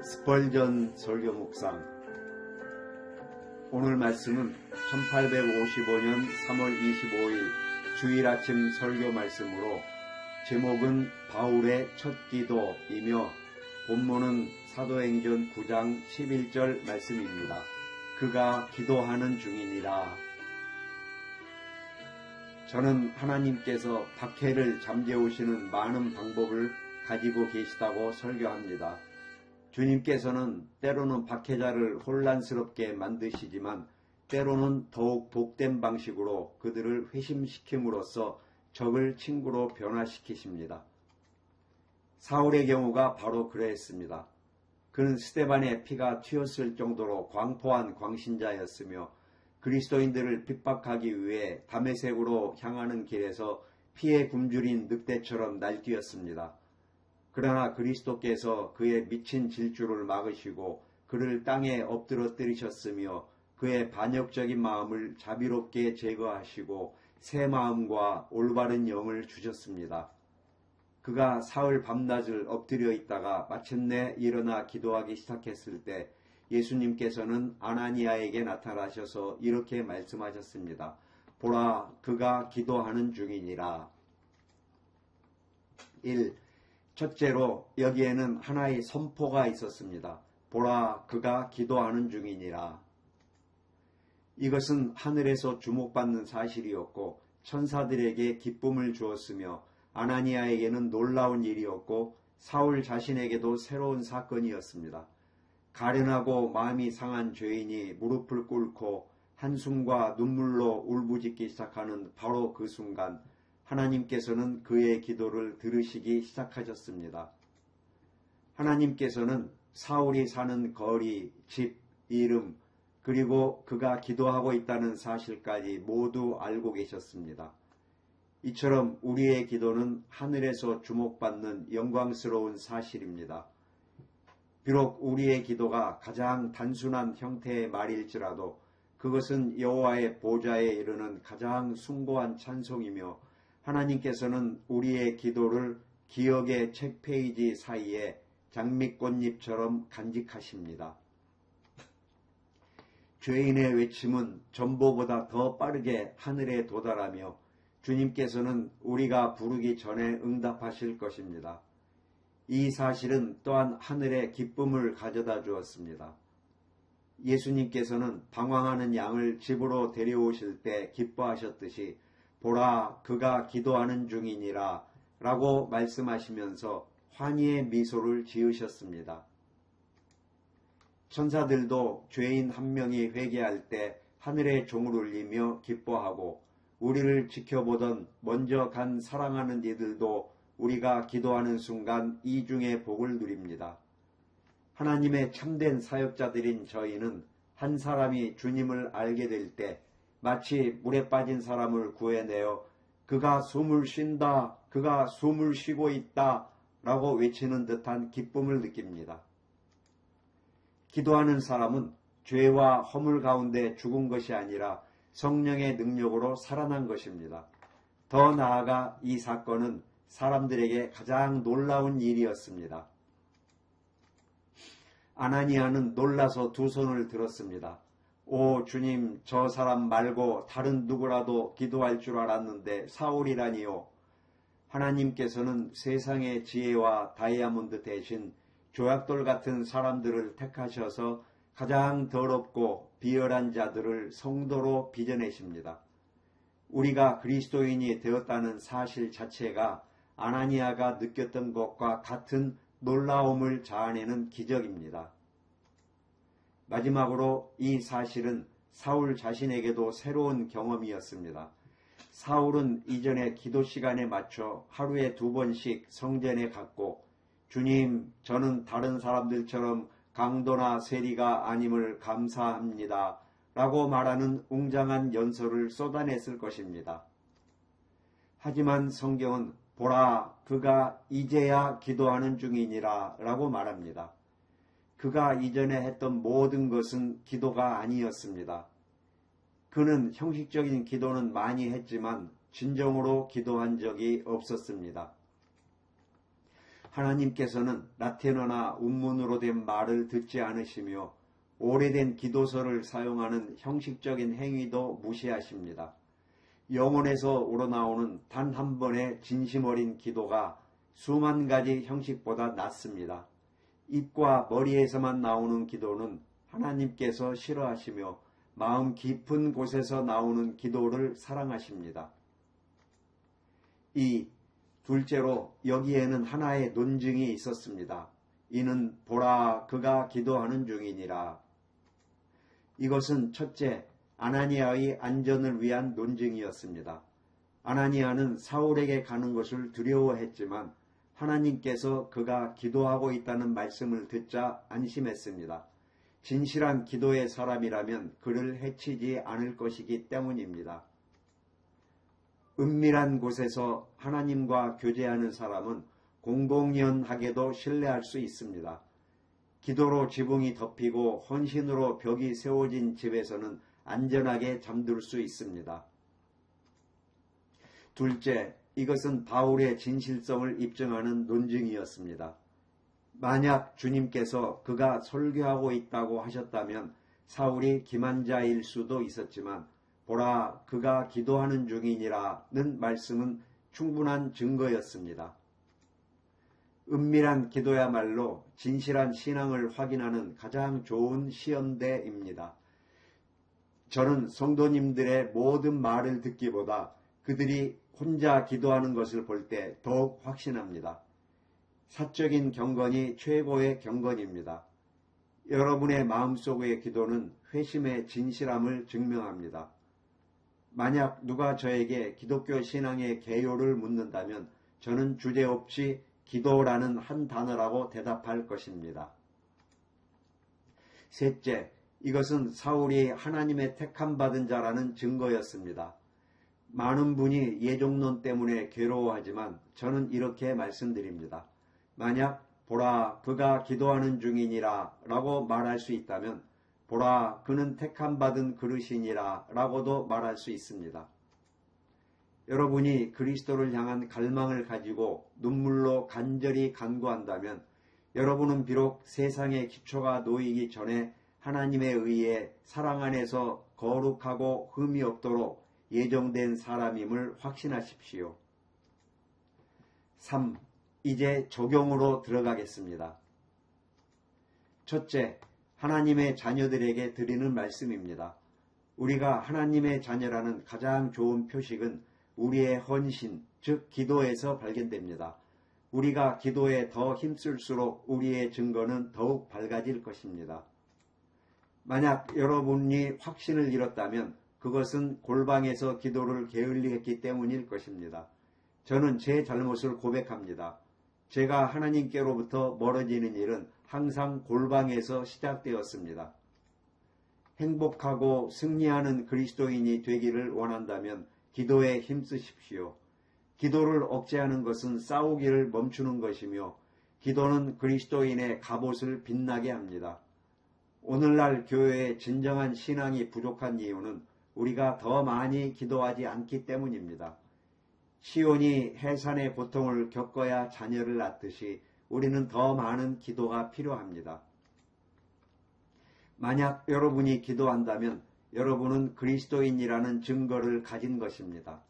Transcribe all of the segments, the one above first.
스펄전 설교 묵상. 오늘 말씀은 1855년 3월 25일 주일 아침 설교 말씀으로 제목은 바울의 첫 기도이며 본문은 사도행전 9장 11절 말씀입니다. 그가 기도하는 중이니라. 저는 하나님께서 박해를 잠재우시는 많은 방법을 가지고 계시다고 설교합니다. 주님께서는 때로는 박해자를 혼란스럽게 만드시지만 때로는 더욱 복된 방식으로 그들을 회심시킴으로써 적을 친구로 변화시키십니다. 사울의 경우가 바로 그러했습니다. 그는 스데반의 피가 튀었을 정도로 광포한 광신자였으며 그리스도인들을 핍박하기 위해 다메섹으로 향하는 길에서 피에 굶주린 늑대처럼 날뛰었습니다. 그러나 그리스도께서 그의 미친 질주를 막으시고 그를 땅에 엎드러뜨리셨으며 그의 반역적인 마음을 자비롭게 제거하시고 새 마음과 올바른 영을 주셨습니다. 그가 사흘 밤낮을 엎드려 있다가 마침내 일어나 기도하기 시작했을 때 예수님께서는 아나니아에게 나타나셔서 이렇게 말씀하셨습니다. 보라, 그가 기도하는 중이니라. 1. 첫째로 여기에는 하나의 선포가 있었습니다. 보라, 그가 기도하는 중이니라. 이것은 하늘에서 주목받는 사실이었고 천사들에게 기쁨을 주었으며 아나니아에게는 놀라운 일이었고 사울 자신에게도 새로운 사건이었습니다. 가련하고 마음이 상한 죄인이 무릎을 꿇고 한숨과 눈물로 울부짖기 시작하는 바로 그 순간 하나님께서는 그의 기도를 들으시기 시작하셨습니다. 하나님께서는 사울이 사는 거리, 집, 이름, 그리고 그가 기도하고 있다는 사실까지 모두 알고 계셨습니다. 이처럼 우리의 기도는 하늘에서 주목받는 영광스러운 사실입니다. 비록 우리의 기도가 가장 단순한 형태의 말일지라도 그것은 여호와의 보좌에 이르는 가장 숭고한 찬송이며 하나님께서는 우리의 기도를 기억의 책 페이지 사이에 장미꽃잎처럼 간직하십니다. 죄인의 외침은 전보보다 더 빠르게 하늘에 도달하며 주님께서는 우리가 부르기 전에 응답하실 것입니다. 이 사실은 또한 하늘에 기쁨을 가져다 주었습니다. 예수님께서는 방황하는 양을 집으로 데려오실 때 기뻐하셨듯이 보라, 그가 기도하는 중이니라 라고 말씀하시면서 환희의 미소를 지으셨습니다. 천사들도 죄인 한 명이 회개할 때 하늘의 종을 울리며 기뻐하고 우리를 지켜보던 먼저 간 사랑하는 이들도 우리가 기도하는 순간 이중의 복을 누립니다. 하나님의 참된 사역자들인 저희는 한 사람이 주님을 알게 될 때 마치 물에 빠진 사람을 구해내어 그가 숨을 쉰다, 그가 숨을 쉬고 있다 라고 외치는 듯한 기쁨을 느낍니다. 기도하는 사람은 죄와 허물 가운데 죽은 것이 아니라 성령의 능력으로 살아난 것입니다. 더 나아가 이 사건은 사람들에게 가장 놀라운 일이었습니다. 아나니아는 놀라서 두 손을 들었습니다. 오 주님, 저 사람 말고 다른 누구라도 기도할 줄 알았는데 사울이라니요. 하나님께서는 세상의 지혜와 다이아몬드 대신 조약돌 같은 사람들을 택하셔서 가장 더럽고 비열한 자들을 성도로 빚어내십니다. 우리가 그리스도인이 되었다는 사실 자체가 아나니아가 느꼈던 것과 같은 놀라움을 자아내는 기적입니다. 마지막으로 이 사실은 사울 자신에게도 새로운 경험이었습니다. 사울은 이전에 기도 시간에 맞춰 하루에 2번씩 성전에 갔고 주님, 저는 다른 사람들처럼 강도나 세리가 아님을 감사합니다 라고 말하는 웅장한 연설을 쏟아냈을 것입니다. 하지만 성경은 보라, 그가 이제야 기도하는 중이니라 라고 말합니다. 그가 이전에 했던 모든 것은 기도가 아니었습니다. 그는 형식적인 기도는 많이 했지만 진정으로 기도한 적이 없었습니다. 하나님께서는 라틴어나 운문으로 된 말을 듣지 않으시며 오래된 기도서를 사용하는 형식적인 행위도 무시하십니다. 영혼에서 우러나오는 단 한 번의 진심 어린 기도가 수만 가지 형식보다 낫습니다. 입과 머리에서만 나오는 기도는 하나님께서 싫어하시며 마음 깊은 곳에서 나오는 기도를 사랑하십니다. 둘째로 여기에는 하나의 논증이 있었습니다. 이는 보라 그가 기도하는 중이니라. 이것은 첫째, 아나니아의 안전을 위한 논증이었습니다. 아나니아는 사울에게 가는 것을 두려워했지만 하나님께서 그가 기도하고 있다는 말씀을 듣자 안심했습니다. 진실한 기도의 사람이라면 그를 해치지 않을 것이기 때문입니다. 은밀한 곳에서 하나님과 교제하는 사람은 공공연하게도 신뢰할 수 있습니다. 기도로 지붕이 덮이고 헌신으로 벽이 세워진 집에서는 안전하게 잠들 수 있습니다. 둘째, 이것은 바울의 진실성을 입증하는 논증이었습니다. 만약 주님께서 그가 설교하고 있다고 하셨다면 사울이 기만자일 수도 있었지만 보라 그가 기도하는 중이니라는 말씀은 충분한 증거였습니다. 은밀한 기도야말로 진실한 신앙을 확인하는 가장 좋은 시험대입니다. 저는 성도님들의 모든 말을 듣기보다 그들이 혼자 기도하는 것을 볼 때 더욱 확신합니다. 사적인 경건이 최고의 경건입니다. 여러분의 마음속의 기도는 회심의 진실함을 증명합니다. 만약 누가 저에게 기독교 신앙의 개요를 묻는다면 저는 주제없이 기도라는 한 단어라고 대답할 것입니다. 셋째, 이것은 사울이 하나님의 택함받은 자라는 증거였습니다. 많은 분이 예종론 때문에 괴로워하지만 저는 이렇게 말씀드립니다. 만약 보라 그가 기도하는 중이니라 라고 말할 수 있다면 보라 그는 택함받은 그릇이니라 라고도 말할 수 있습니다. 여러분이 그리스도를 향한 갈망을 가지고 눈물로 간절히 간구한다면 여러분은 비록 세상의 기초가 놓이기 전에 하나님에 의해 사랑 안에서 거룩하고 흠이 없도록 예정된 사람임을 확신하십시오. 3. 이제 적용으로 들어가겠습니다. 첫째, 하나님의 자녀들에게 드리는 말씀입니다. 우리가 하나님의 자녀라는 가장 좋은 표식은 우리의 헌신, 즉 기도에서 발견됩니다. 우리가 기도에 더 힘쓸수록 우리의 증거는 더욱 밝아질 것입니다. 만약 여러분이 확신을 잃었다면 그것은 골방에서 기도를 게을리했기 때문일 것입니다. 저는 제 잘못을 고백합니다. 제가 하나님께로부터 멀어지는 일은 항상 골방에서 시작되었습니다. 행복하고 승리하는 그리스도인이 되기를 원한다면 기도에 힘쓰십시오. 기도를 억제하는 것은 싸우기를 멈추는 것이며 기도는 그리스도인의 갑옷을 빛나게 합니다. 오늘날 교회의 진정한 신앙이 부족한 이유는 우리가 더 많이 기도하지 않기 때문입니다. 시온이 해산의 고통을 겪어야 자녀를 낳듯이 우리는 더 많은 기도가 필요합니다. 만약 여러분이 기도한다면 여러분은 그리스도인이라는 증거를 가진 것입니다.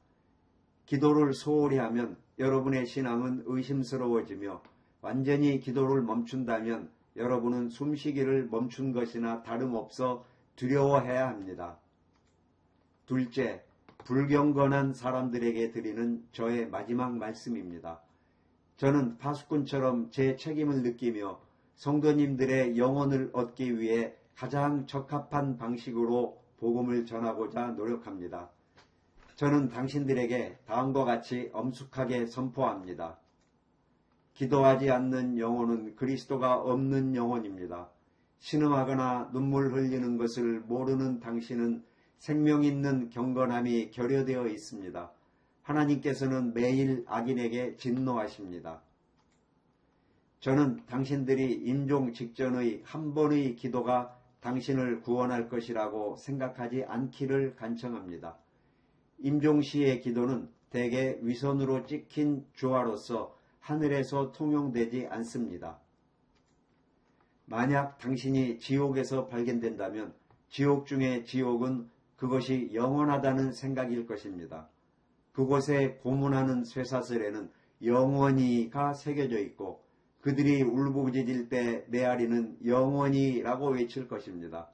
기도를 소홀히 하면 여러분의 신앙은 의심스러워지며 완전히 기도를 멈춘다면 여러분은 숨쉬기를 멈춘 것이나 다름없어 두려워해야 합니다. 둘째, 불경건한 사람들에게 드리는 저의 마지막 말씀입니다. 저는 파수꾼처럼 제 책임을 느끼며 성도님들의 영혼을 얻기 위해 가장 적합한 방식으로 복음을 전하고자 노력합니다. 저는 당신들에게 다음과 같이 엄숙하게 선포합니다. 기도하지 않는 영혼은 그리스도가 없는 영혼입니다. 신음하거나 눈물 흘리는 것을 모르는 당신은 생명 있는 경건함이 결여되어 있습니다. 하나님께서는 매일 악인에게 진노하십니다. 저는 당신들이 임종 직전의 한 번의 기도가 당신을 구원할 것이라고 생각하지 않기를 간청합니다. 임종 시의 기도는 대개 위선으로 찍힌 주화로서 하늘에서 통용되지 않습니다. 만약 당신이 지옥에서 발견된다면 지옥 중의 지옥은 그것이 영원하다는 생각일 것입니다. 그곳에 고문하는 쇠사슬에는 영원히가 새겨져 있고 그들이 울부짖을 때 메아리는 영원히라고 외칠 것입니다.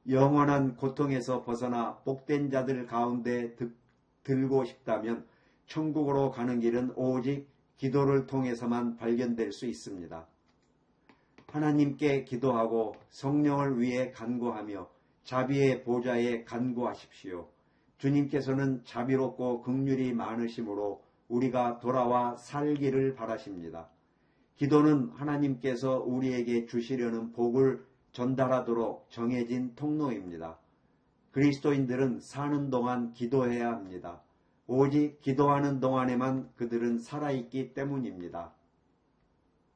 영원한 고통에서 벗어나 복된 자들 가운데 들고 싶다면 천국으로 가는 길은 오직 기도를 통해서만 발견될 수 있습니다. 하나님께 기도하고 성령을 위해 간구하며 자비의 보좌에 간구하십시오. 주님께서는 자비롭고 긍휼이 많으심으로 우리가 돌아와 살기를 바라십니다. 기도는 하나님께서 우리에게 주시려는 복을 전달하도록 정해진 통로입니다. 그리스도인들은 사는 동안 기도해야 합니다. 오직 기도하는 동안에만 그들은 살아있기 때문입니다.